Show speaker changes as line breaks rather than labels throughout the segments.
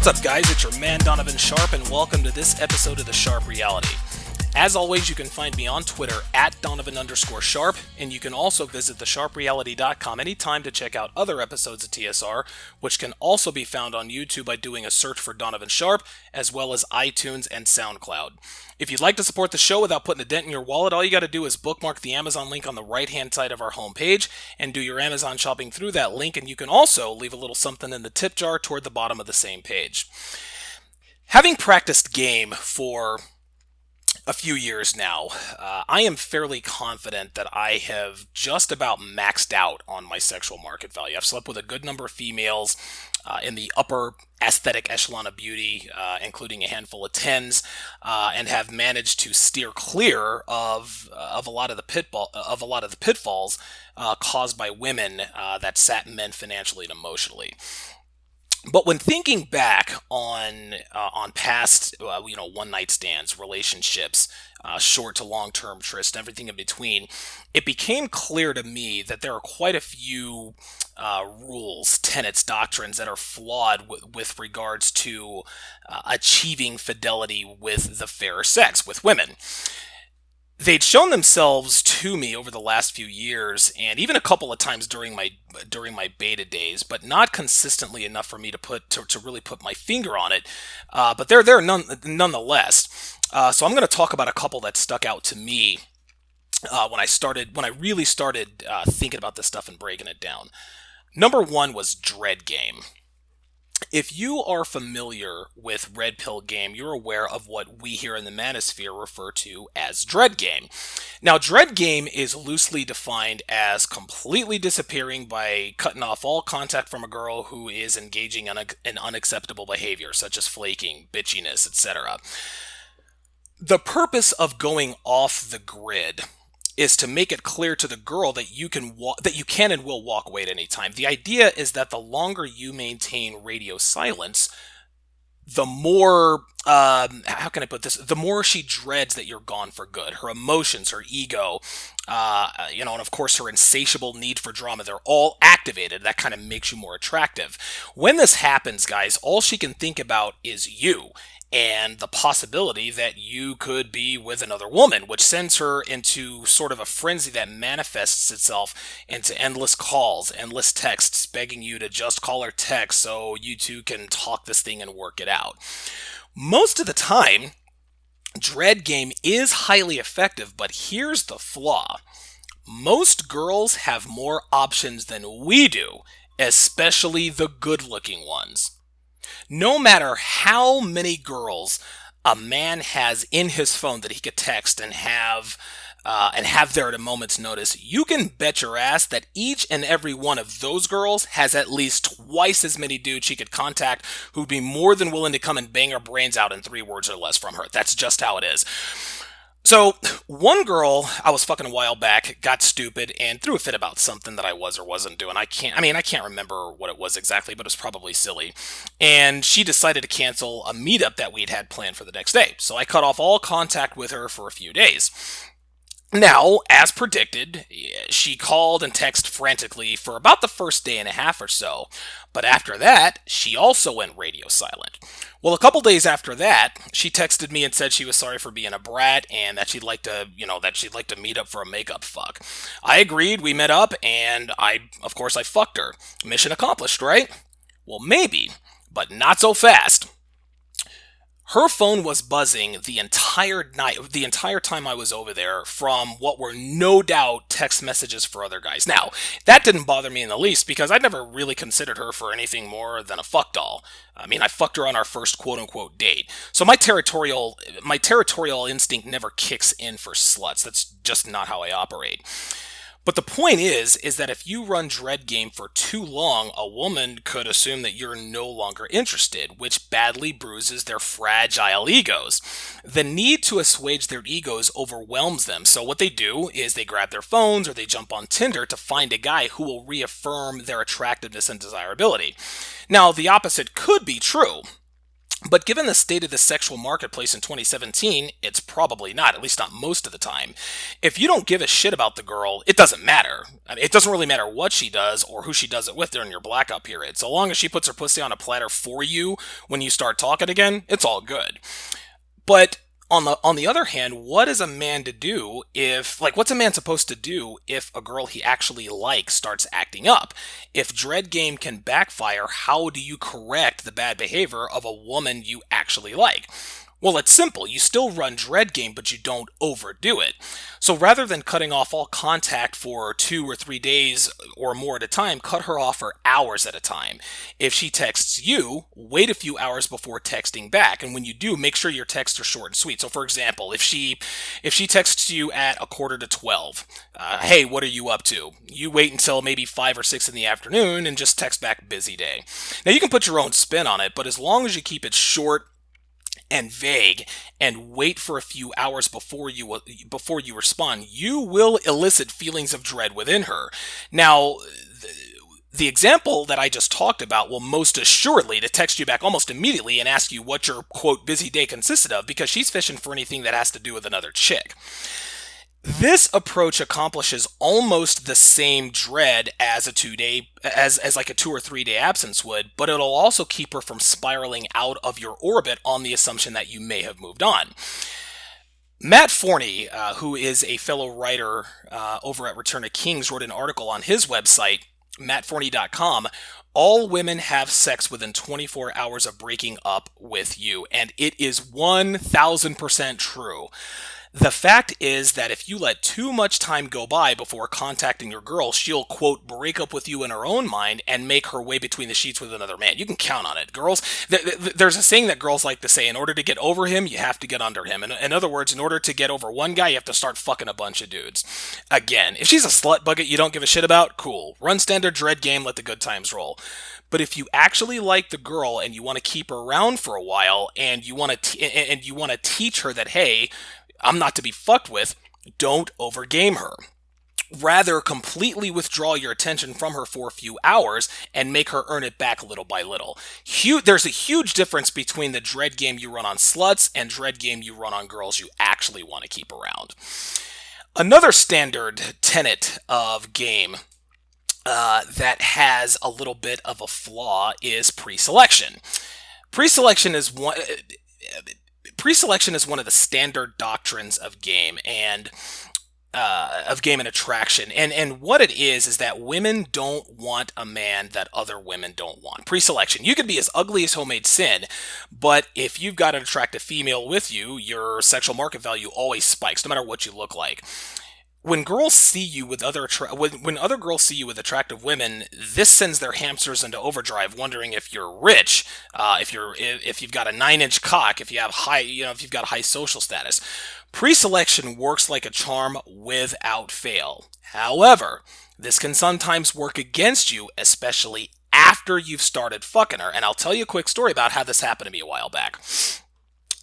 What's up, guys? It's your man Donovan Sharp, and welcome to this episode of The Sharp Reality. As always, you can find me on Twitter at Donovan_Sharp, and you can also visit thesharpreality.com anytime to check out other episodes of TSR, which can also be found on YouTube by doing a search for Donovan Sharp, as well as iTunes and SoundCloud. If you'd like to support the show without putting a dent in your wallet, all you got to do is bookmark the Amazon link on the right-hand side of our homepage and do your Amazon shopping through that link, and you can also leave a little something in the tip jar toward the bottom of the same page. Having practiced game for a few years now, I am fairly confident that I have just about maxed out on my sexual market value. I've slept with a good number of females in the upper aesthetic echelon of beauty, including a handful of tens, and have managed to steer clear of a lot of the pitfalls caused by women that sap men financially and emotionally. But when thinking back on past one night stands, relationships, short to long term trysts, and everything in between, it became clear to me that there are quite a few rules, tenets, doctrines that are flawed with regards to achieving fidelity with the fairer sex, with women. They'd shown themselves to me over the last few years, and even a couple of times during my beta days, but not consistently enough for me to really put my finger on it. But they're there nonetheless. So I'm going to talk about a couple that stuck out to me when I really started thinking about this stuff and breaking it down. Number one was dread game. If you are familiar with Red Pill Game, you're aware of what we here in the manosphere refer to as dread game. Now, dread game is loosely defined as completely disappearing by cutting off all contact from a girl who is engaging in unacceptable behavior, such as flaking, bitchiness, etc. The purpose of going off the grid is to make it clear to the girl that you can and will walk away at any time. The idea is that the longer you maintain radio silence, the more, how can I put this? The more she dreads that you're gone for good. Her emotions, her ego, and of course her insatiable need for drama, they're all activated. That kind of makes you more attractive. When this happens, guys, all she can think about is you and the possibility that you could be with another woman, which sends her into sort of a frenzy that manifests itself into endless calls, endless texts, begging you to just call or text so you two can talk this thing and work it out. Most of the time, dread game is highly effective, but here's the flaw. Most girls have more options than we do, especially the good-looking ones. No matter how many girls a man has in his phone that he could text and have there at a moment's notice, you can bet your ass that each and every one of those girls has at least twice as many dudes she could contact who'd be more than willing to come and bang her brains out in 3 words or less from her. That's just how it is. So, one girl I was fucking a while back got stupid and threw a fit about something that I was or wasn't doing. I can't remember what it was exactly, but it was probably silly. And she decided to cancel a meetup that we'd had planned for the next day. So I cut off all contact with her for a few days. Now, as predicted, she called and texted frantically for about the first day and a half or so, but after that, she also went radio silent. Well, a couple days after that, she texted me and said she was sorry for being a brat and that she'd like to meet up for a makeup fuck. I agreed, we met up, and I fucked her. Mission accomplished, right? Well, maybe, but not so fast. Her phone was buzzing the entire time I was over there from what were no doubt text messages for other guys. Now, that didn't bother me in the least because I'd never really considered her for anything more than a fuck doll. I mean, I fucked her on our first quote-unquote date. So my territorial instinct never kicks in for sluts. That's just not how I operate. But the point is that if you run dread game for too long, a woman could assume that you're no longer interested, which badly bruises their fragile egos. The need to assuage their egos overwhelms them, so what they do is they grab their phones or they jump on Tinder to find a guy who will reaffirm their attractiveness and desirability. Now, the opposite could be true. But given the state of the sexual marketplace in 2017, it's probably not, at least not most of the time. If you don't give a shit about the girl, it doesn't matter. I mean, it doesn't really matter what she does or who she does it with during your blackout period. So long as she puts her pussy on a platter for you when you start talking again, it's all good. But on the other hand, what is a man to do if what's a man supposed to do if a girl he actually likes starts acting up? If dread game can backfire, how do you correct the bad behavior of a woman you actually like? Well, it's simple. You still run dread game, but you don't overdo it. So rather than cutting off all contact for 2 or 3 days or more at a time, cut her off for hours at a time. If she texts you, wait a few hours before texting back. And when you do, make sure your texts are short and sweet. So for example, if she texts you at 11:45, hey, what are you up to? You wait until maybe 5 or 6 in the afternoon and just text back busy day. Now you can put your own spin on it, but as long as you keep it short and vague and wait for a few hours before you respond, you will elicit feelings of dread within her. Now, the example that I just talked about will most assuredly to text you back almost immediately and ask you what your quote busy day consisted of, because she's fishing for anything that has to do with another chick. This approach accomplishes almost the same dread as like a 2 or 3 day absence would, but it'll also keep her from spiraling out of your orbit on the assumption that you may have moved on. Matt Forney, who is a fellow writer over at Return of Kings, wrote an article on his website, mattforney.com. All women have sex within 24 hours of breaking up with you, and it is 1000% true. The fact is that if you let too much time go by before contacting your girl, she'll, quote, break up with you in her own mind and make her way between the sheets with another man. You can count on it. Girls, there's a saying that girls like to say, in order to get over him, you have to get under him. In other words, in order to get over one guy, you have to start fucking a bunch of dudes. Again, if she's a slut bucket you don't give a shit about, cool. Run standard dread game, let the good times roll. But if you actually like the girl and you want to keep her around for a while and you want to teach her that, hey, I'm not to be fucked with, don't overgame her. Rather, completely withdraw your attention from her for a few hours and make her earn it back little by little. There's a huge difference between the dread game you run on sluts and dread game you run on girls you actually want to keep around. Another standard tenet of game that has a little bit of a flaw is pre-selection. Pre-selection is one of the standard doctrines of game and attraction. And what it is that women don't want a man that other women don't want. Pre-selection. You could be as ugly as homemade sin, but if you've got an attractive female with you, your sexual market value always spikes, no matter what you look like. When girls see you with when other girls see you with attractive women, this sends their hamsters into overdrive, wondering if you're rich, if you've got a 9-inch cock, if you've got high social status. Pre-selection works like a charm without fail. However, this can sometimes work against you, especially after you've started fucking her. And I'll tell you a quick story about how this happened to me a while back.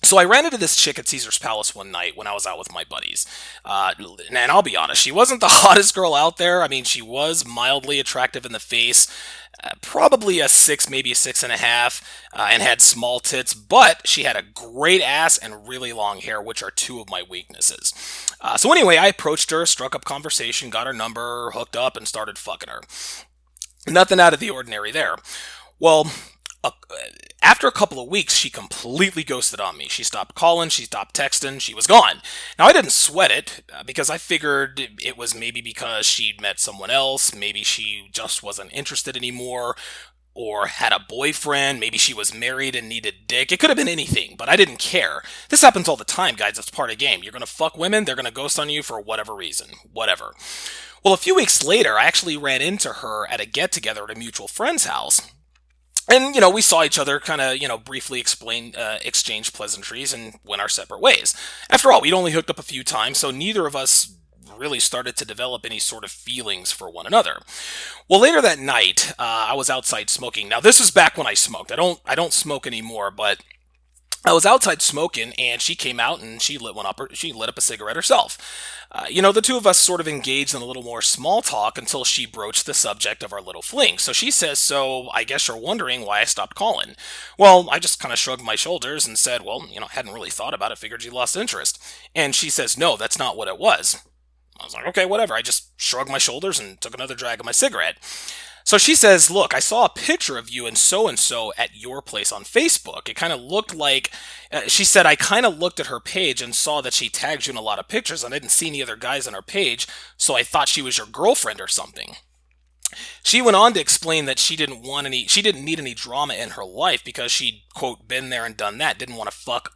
So I ran into this chick at Caesar's Palace one night when I was out with my buddies. And I'll be honest, she wasn't the hottest girl out there. I mean, she was mildly attractive in the face, probably a 6, maybe a 6.5, and had small tits, but she had a great ass and really long hair, which are two of my weaknesses. So anyway, I approached her, struck up conversation, got her number, hooked up, and started fucking her. Nothing out of the ordinary there. Well, after a couple of weeks, she completely ghosted on me. She stopped calling, she stopped texting, she was gone. Now, I didn't sweat it, because I figured it was maybe because she'd met someone else, maybe she just wasn't interested anymore, or had a boyfriend, maybe she was married and needed dick. It could have been anything, but I didn't care. This happens all the time, guys. It's part of the game. You're gonna fuck women, they're gonna ghost on you for whatever reason. Whatever. Well, a few weeks later, I actually ran into her at a get-together at a mutual friend's house. And, we saw each other kind of, briefly exchange pleasantries and went our separate ways. After all, we'd only hooked up a few times, so neither of us really started to develop any sort of feelings for one another. Well, later that night, I was outside smoking. Now, this is back when I smoked. I don't smoke anymore, but I was outside smoking, and she came out and she lit one up. She lit up a cigarette herself. The two of us sort of engaged in a little more small talk until she broached the subject of our little fling. So she says, "So I guess you're wondering why I stopped calling." Well, I just kind of shrugged my shoulders and said, "Well, hadn't really thought about it. Figured you lost interest." And she says, "No, that's not what it was." I was like, "Okay, whatever." I just shrugged my shoulders and took another drag of my cigarette. So she says, "Look, I saw a picture of you and so at your place on Facebook. It kind of looked like," she said, "I kind of looked at her page and saw that she tagged you in a lot of pictures, and I didn't see any other guys on her page, so I thought she was your girlfriend or something." She went on to explain that she didn't need any drama in her life because she'd, quote, been there and done that, didn't want to fuck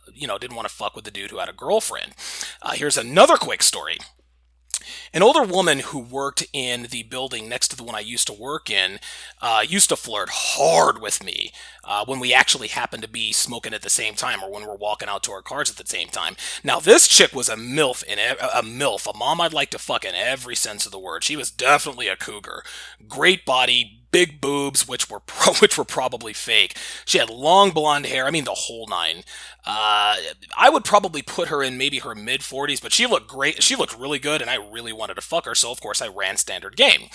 with the dude who had a girlfriend. Here's another quick story. An older woman who worked in the building next to the one I used to work in used to flirt hard with me when we actually happened to be smoking at the same time or when we're walking out to our cars at the same time. Now, this chick was a MILF, a mom I'd like to fuck in every sense of the word. She was definitely a cougar. Great body, big boobs, which were which were probably fake. She had long blonde hair. I mean, the whole nine. I would probably put her in maybe her mid 40s, but she looked great. She looked really good, and I really wanted to fuck her. So of course I ran standard game.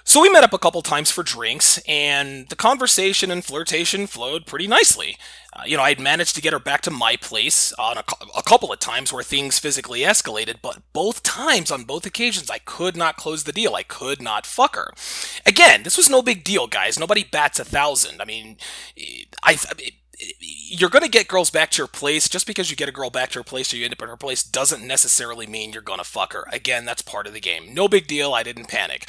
So we met up a couple times for drinks, and the conversation and flirtation flowed pretty nicely. I'd managed to get her back to my place on a couple of times where things physically escalated, but both times, on both occasions, I could not close the deal. I could not fuck her. Again, this was no big deal, guys. Nobody bats 1,000. I mean, you're going to get girls back to your place. Just because you get a girl back to her place or you end up at her place doesn't necessarily mean you're going to fuck her. Again, that's part of the game. No big deal. I didn't panic.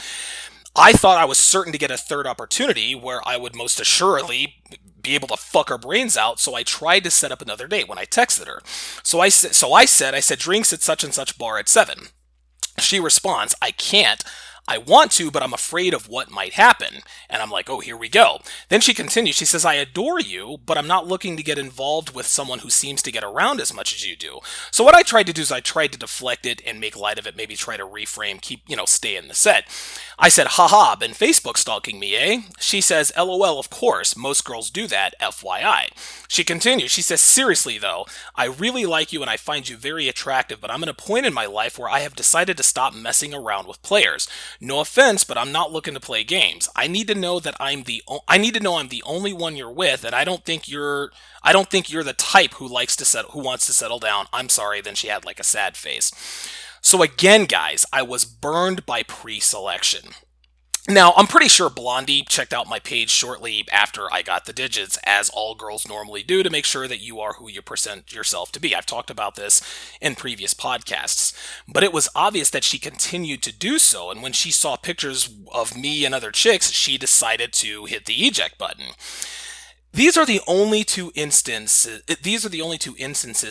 I thought I was certain to get a third opportunity where I would most assuredly be able to fuck her brains out, so I tried to set up another date when I texted her. So I said, "Drinks at such and such bar at 7. She responds, "I can't. I want to, but I'm afraid of what might happen." And I'm like, "Oh, here we go." Then she continues. She says, "I adore you, but I'm not looking to get involved with someone who seems to get around as much as you do." So what I tried to do is I tried to deflect it and make light of it, maybe try to reframe, stay in the set. I said, "Haha, been Facebook stalking me, eh?" She says, "LOL, of course. Most girls do that, FYI." She continues. She says, "Seriously, though, I really like you and I find you very attractive, but I'm at a point in my life where I have decided to stop messing around with players. No offense, but I'm not looking to play games. I need to know I'm the only one you're with, and I don't think you're the type who wants to settle down. I'm sorry." Then she had like a sad face. So again, guys, I was burned by pre-selection. Now, I'm pretty sure Blondie checked out my page shortly after I got the digits, as all girls normally do, to make sure that you are who you present yourself to be. I've talked about this in previous podcasts. But it was obvious that she continued to do so, and when she saw pictures of me and other chicks, she decided to hit the eject button. These are the only two instances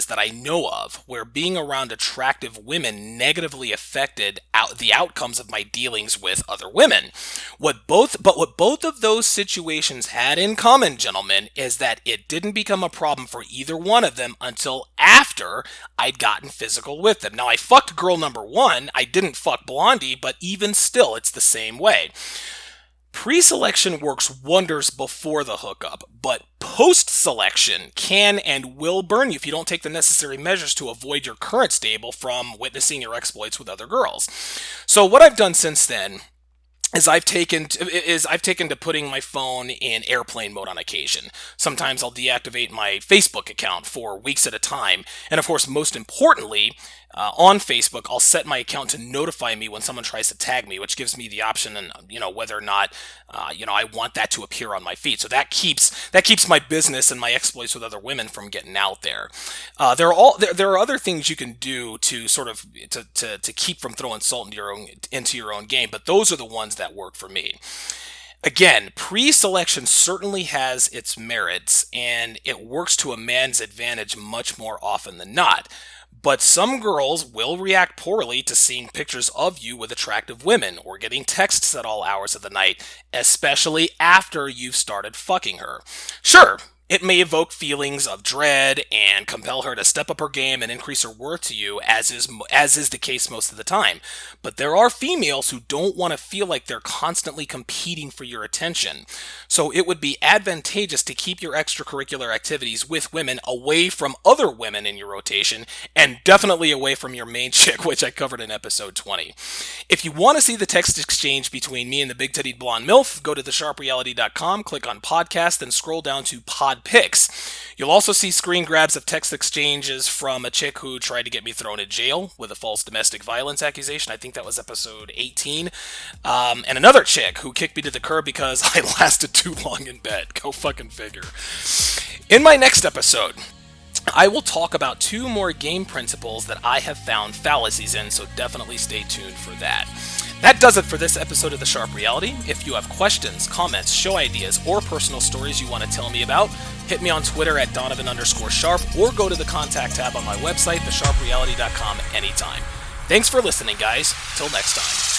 that I know of where being around attractive women negatively affected the outcomes of my dealings with other women. What both of those situations had in common, gentlemen, is that it didn't become a problem for either one of them until after I'd gotten physical with them. Now, I fucked girl number one. I didn't fuck Blondie, but even still, it's the same way. Pre-selection works wonders before the hookup, but post-selection can and will burn you if you don't take the necessary measures to avoid your current stable from witnessing your exploits with other girls. So what I've done since then is I've taken to putting my phone in airplane mode on occasion. Sometimes I'll deactivate my Facebook account for weeks at a time, and of course, most importantly, on Facebook, I'll set my account to notify me when someone tries to tag me, which gives me the option, and whether or not I want that to appear on my feed. So that keeps my business and my exploits with other women from getting out there. There are other things you can do to sort of to keep from throwing salt into your own game, but those are the ones that work for me. Again, pre-selection certainly has its merits, and it works to a man's advantage much more often than not. But some girls will react poorly to seeing pictures of you with attractive women or getting texts at all hours of the night, especially after you've started fucking her. Sure, It may evoke feelings of dread and compel her to step up her game and increase her worth to you, as is the case most of the time. But there are females who don't want to feel like they're constantly competing for your attention. So it would be advantageous to keep your extracurricular activities with women away from other women in your rotation, and definitely away from your main chick, which I covered in episode 20. If you want to see the text exchange between me and the big-titted blonde MILF, go to thesharpreality.com, click on podcast, then scroll down to pod pics. You'll also see screen grabs of text exchanges from a chick who tried to get me thrown in jail with a false domestic violence accusation. I think that was episode 18. And another chick who kicked me to the curb because I lasted too long in bed. Go fucking figure. In my next episode, I will talk about 2 more game principles that I have found fallacies in, so definitely stay tuned for that. That does it for this episode of The Sharp Reality. If you have questions, comments, show ideas, or personal stories you want to tell me about, hit me on Twitter at Donovan_Sharp, or go to the contact tab on my website, thesharpreality.com, anytime. Thanks for listening, guys. Till next time.